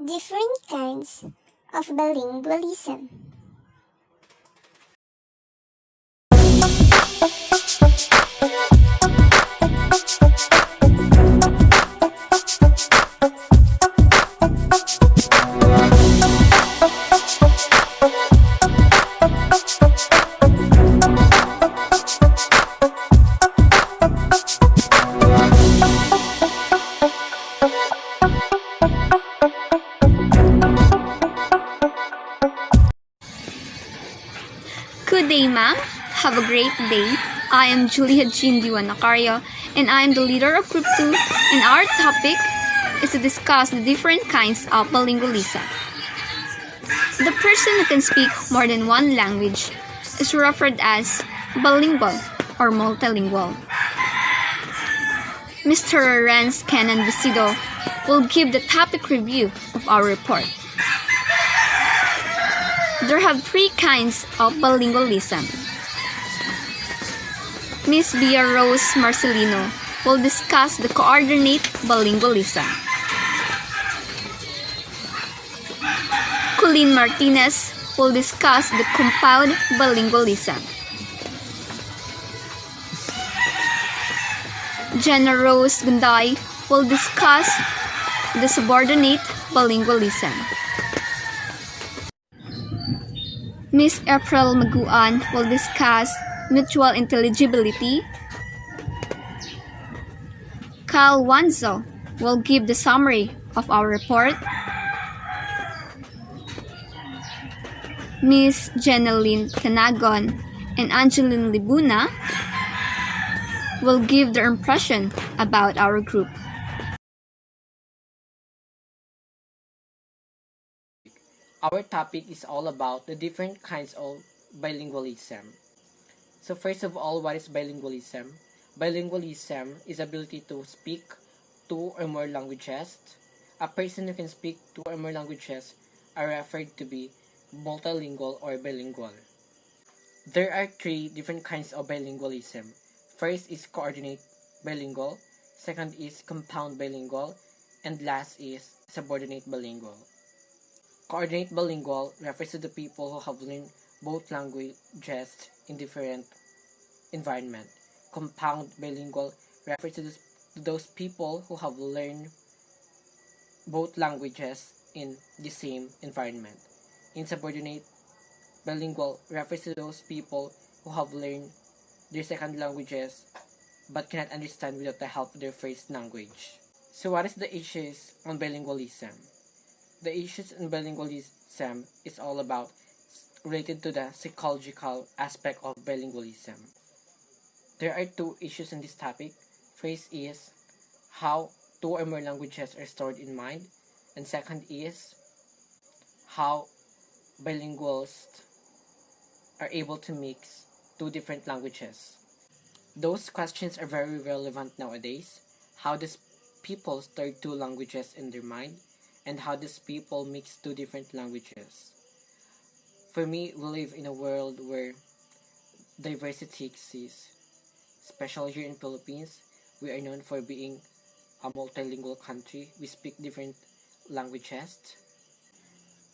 Different kinds of bilingualism. Good day, ma'am. Have a great day. I am Julia Jindiwan Nakario, and I am the leader of Group 2, and our topic is to discuss the different kinds of bilingualism. The person who can speak more than one language is referred as bilingual or multilingual. Mr. Renz Kenan Bisido will give the topic review of our report. There have three kinds of bilingualism. Ms. Bia Rose Marcelino will discuss the coordinate bilingualism. Colleen Martinez will discuss the compound bilingualism. Jenna Rose Gunday will discuss the subordinate bilingualism. Ms. April Maguan will discuss mutual intelligibility. Kyle Wanzo will give the summary of our report. Ms. Jeneline Canagon and Angeline Libuna will give their impression about our group. Our topic is all about the different kinds of bilingualism. So first of all, what is bilingualism? Bilingualism is ability to speak two or more languages. A person who can speak two or more languages are referred to be multilingual or bilingual. There are three different kinds of bilingualism. First is coordinate bilingual, second is compound bilingual, and last is subordinate bilingual. Coordinate bilingual refers to the people who have learned both languages in different environment. Compound bilingual refers to those people who have learned both languages in the same environment. Insubordinate bilingual refers to those people who have learned their second languages but cannot understand without the help of their first language. So what is the issues on bilingualism? The issues in bilingualism is all about related to the psychological aspect of bilingualism. There are two issues in this topic. First is how two or more languages are stored in mind, and second is how bilinguals are able to mix two different languages. Those questions are very relevant nowadays. How does people store two languages in their mind? And how does people mix two different languages? For me, we live in a world where diversity exists. Especially here in Philippines, we are known for being a multilingual country. We speak different languages.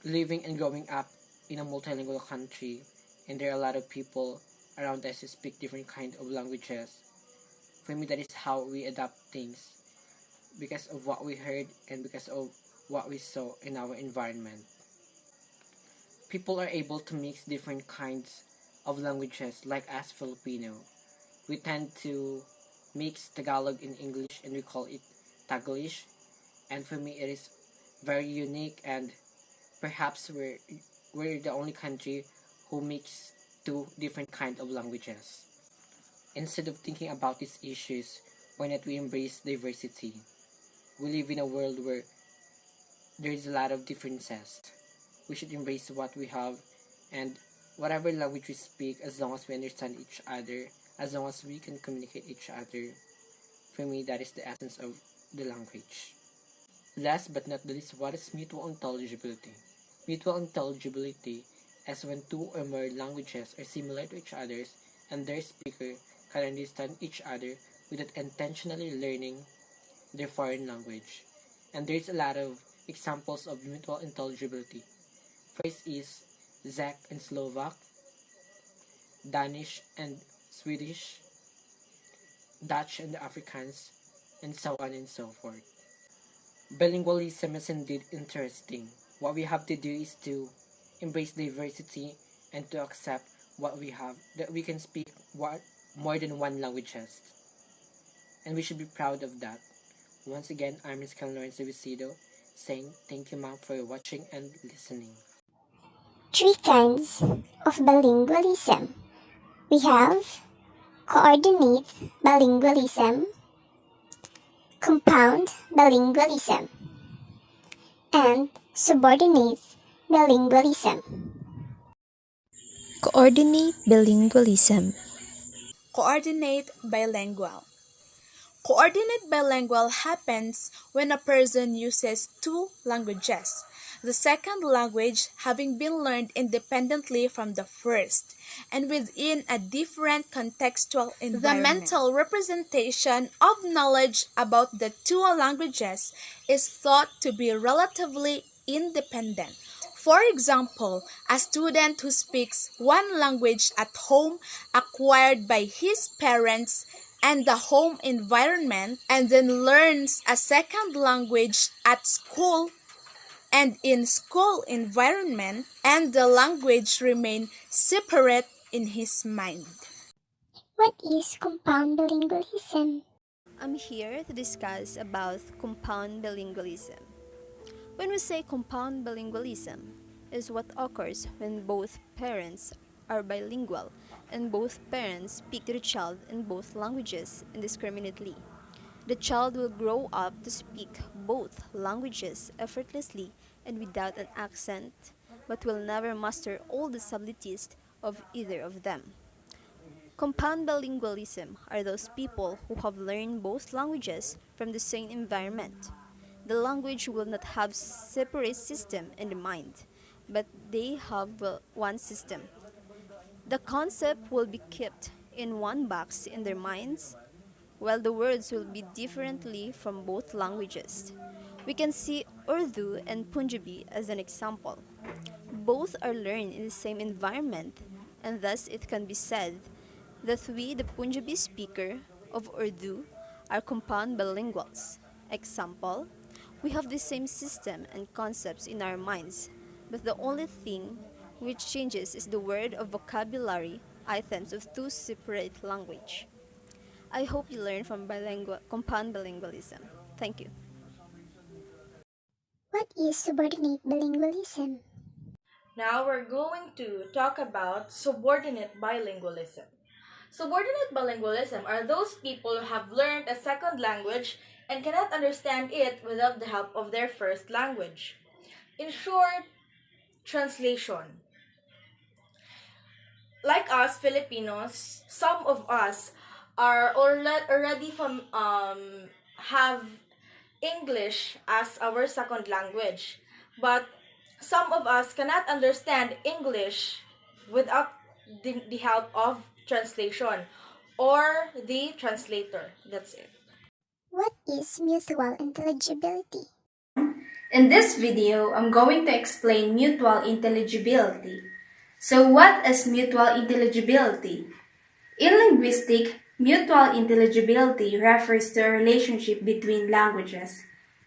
Living and growing up in a multilingual country, and there are a lot of people around us who speak different kind of languages. For me, that is how we adapt things, because of what we heard and because of what we saw in our environment. People are able to mix different kinds of languages like us Filipino. We tend to mix Tagalog in English and we call it Taglish. And for me it is very unique, and perhaps we're the only country who mix two different kind of languages. Instead of thinking about these issues, why not we embrace diversity? We live in a world where there is a lot of differences. We should embrace what we have, and whatever language we speak, as long as we understand each other, as long as we can communicate each other, for me that is the essence of the language. Last but not the least, what is mutual intelligibility? Mutual intelligibility is when two or more languages are similar to each other and their speaker can understand each other without intentionally learning their foreign language. And there's a lot of examples of mutual intelligibility. First is Czech and Slovak, Danish and Swedish, Dutch and Afrikaans, and so on and so forth. Bilingualism is indeed interesting. What we have to do is to embrace diversity and to accept what we have, that we can speak more than one languages. And we should be proud of that. Once again, I'm Ms. Lawrence Vicido, saying thank you, ma'am, for watching and listening. 3 kinds of bilingualism. We have coordinate bilingualism, compound bilingualism, and subordinate bilingualism. Coordinate bilingualism. Coordinate bilingual. Coordinate bilingual happens when a person uses 2 languages, the second language having been learned independently from the first, and within a different contextual environment. The mental representation of knowledge about the 2 languages is thought to be relatively independent. For example, a student who speaks one language at home acquired by his parents and the home environment, and then learns a second language at school and in school environment, and the language remain separate in his mind. What is compound bilingualism? I'm here to discuss about compound bilingualism. When we say compound bilingualism, is what occurs when both parents are bilingual and both parents speak to the child in both languages indiscriminately. The child will grow up to speak both languages effortlessly and without an accent, but will never master all the subtleties of either of them. Compound bilingualism are those people who have learned both languages from the same environment. The language will not have separate system in the mind, but they have one system. The concept will be kept in one box in their minds, while the words will be differently from both languages. We can see Urdu and Punjabi as an example. Both are learned in the same environment, and thus it can be said that we, the Punjabi speaker of Urdu, are compound bilinguals. Example, we have the same system and concepts in our minds, but the only thing which changes is the word or vocabulary items of 2 separate language. I hope you learn from compound bilingualism. Thank you. What is subordinate bilingualism? Now we're going to talk about subordinate bilingualism. Subordinate bilingualism are those people who have learned a second language and cannot understand it without the help of their first language. In short, translation. Like us Filipinos, some of us are already have English as our second language, but some of us cannot understand English without the help of translation or the translator. That's it. What is mutual intelligibility? In this video, I'm going to explain mutual intelligibility. So what is mutual intelligibility? In linguistics, mutual intelligibility refers to a relationship between languages.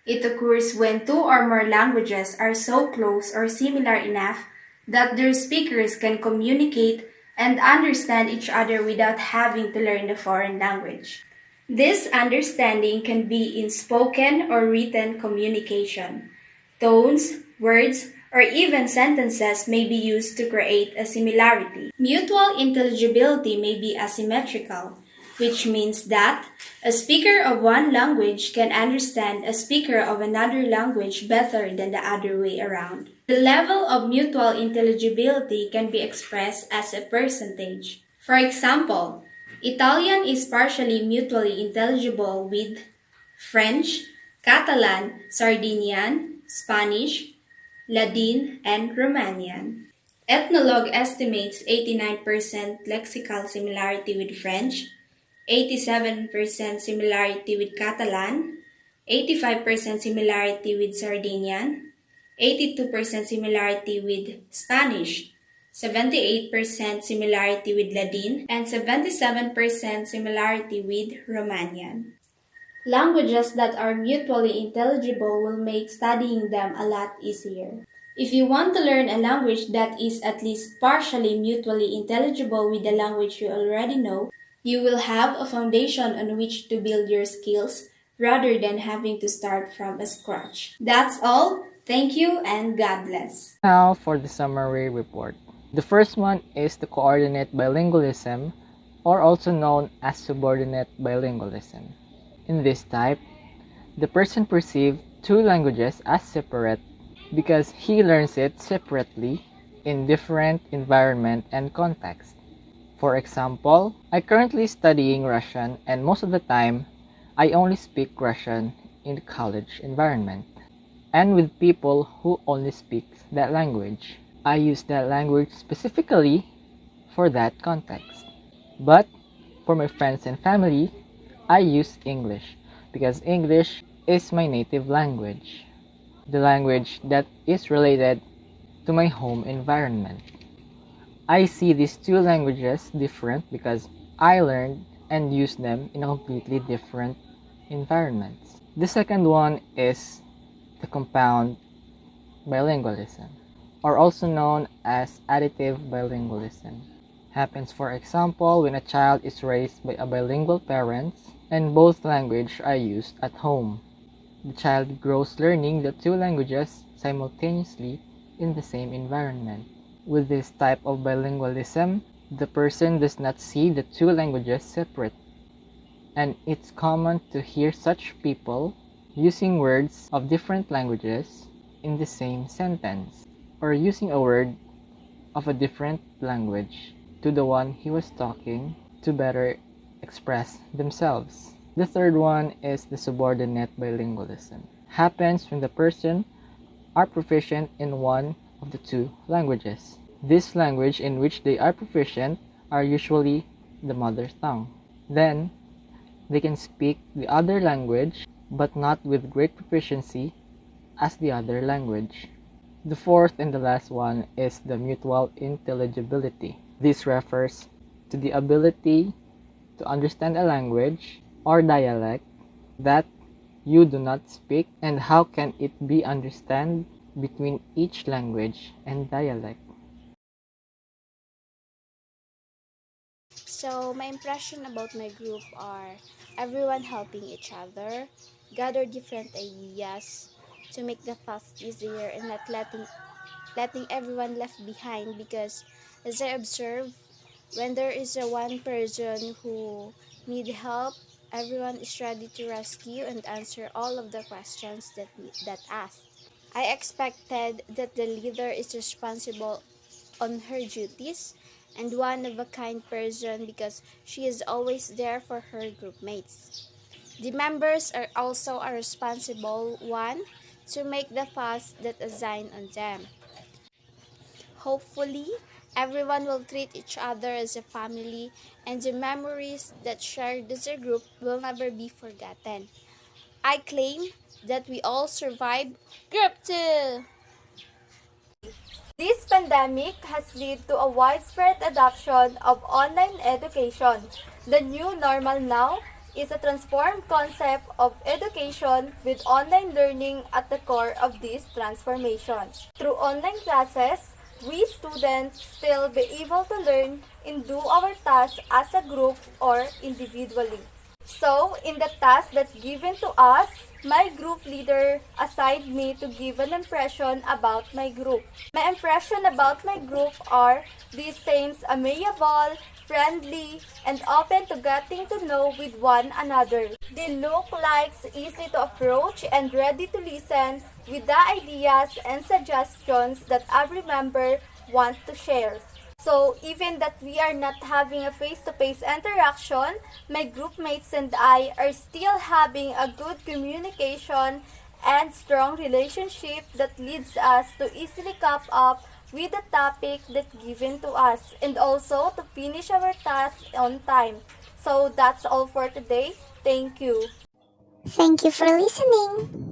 It occurs when 2 or more languages are so close or similar enough that their speakers can communicate and understand each other without having to learn the foreign language. This understanding can be in spoken or written communication. Tones, words, or even sentences may be used to create a similarity. Mutual intelligibility may be asymmetrical, which means that a speaker of one language can understand a speaker of another language better than the other way around. The level of mutual intelligibility can be expressed as a percentage. For example, Italian is partially mutually intelligible with French, Catalan, Sardinian, Spanish, Ladin, and Romanian. Ethnologue estimates 89% lexical similarity with French, 87% similarity with Catalan, 85% similarity with Sardinian, 82% similarity with Spanish, 78% similarity with Ladin, and 77% similarity with Romanian. Languages that are mutually intelligible will make studying them a lot easier. If you want to learn a language that is at least partially mutually intelligible with the language you already know, you will have a foundation on which to build your skills rather than having to start from scratch. That's all. Thank you and God bless. Now for the summary report. The first one is the coordinate bilingualism, or also known as subordinate bilingualism. In this type, the person perceives two languages as separate because he learns it separately in different environment and context. For example, I currently studying Russian and most of the time, I only speak Russian in the college environment and with people who only speak that language. I use that language specifically for that context. But for my friends and family, I use English because English is my native language, the language that is related to my home environment. I see these two languages different because I learned and use them in a completely different environments. The second one is the compound bilingualism, or also known as additive bilingualism. Happens, for example, when a child is raised by a bilingual parents and both languages are used at home. The child grows learning the two languages simultaneously in the same environment. With this type of bilingualism, the person does not see the two languages separate, and it's common to hear such people using words of different languages in the same sentence, or using a word of a different language to the one he was talking to better express themselves. The third one is the subordinate bilingualism. Happens when the person are proficient in one of the two languages. This language in which they are proficient are usually the mother tongue. Then, they can speak the other language but not with great proficiency as the other language. The fourth and the last one is the mutual intelligibility. This refers to the ability to understand a language or dialect that you do not speak, and how can it be understood between each language and dialect. So, my impression about my group are everyone helping each other, gather different ideas to make the task easier and not letting everyone left behind, because as I observe, when there is a one person who need help, everyone is ready to rescue and answer all of the questions that asked. I expected that the leader is responsible on her duties and one of a kind person because she is always there for her group mates. The members are also a responsible one to make the task that assigned on them. Hopefully, everyone will treat each other as a family, and the memories that shared as a group will never be forgotten. I claim that we all survived Group 2! This pandemic has led to a widespread adoption of online education. The new normal now is a transformed concept of education with online learning at the core of this transformation. Through online classes, we students still be able to learn and do our tasks as a group or individually. So, in the task that's given to us, my group leader assigned me to give an impression about my group. My impression about my group are these seems amiable, friendly, and open to getting to know with one another. They look like easy to approach and ready to listen with the ideas and suggestions that every member want to share. So, even that we are not having a face-to-face interaction, my group mates and I are still having a good communication and strong relationship that leads us to easily cope up with the topic that given to us and also to finish our task on time. So, that's all for today. Thank you. Thank you for listening.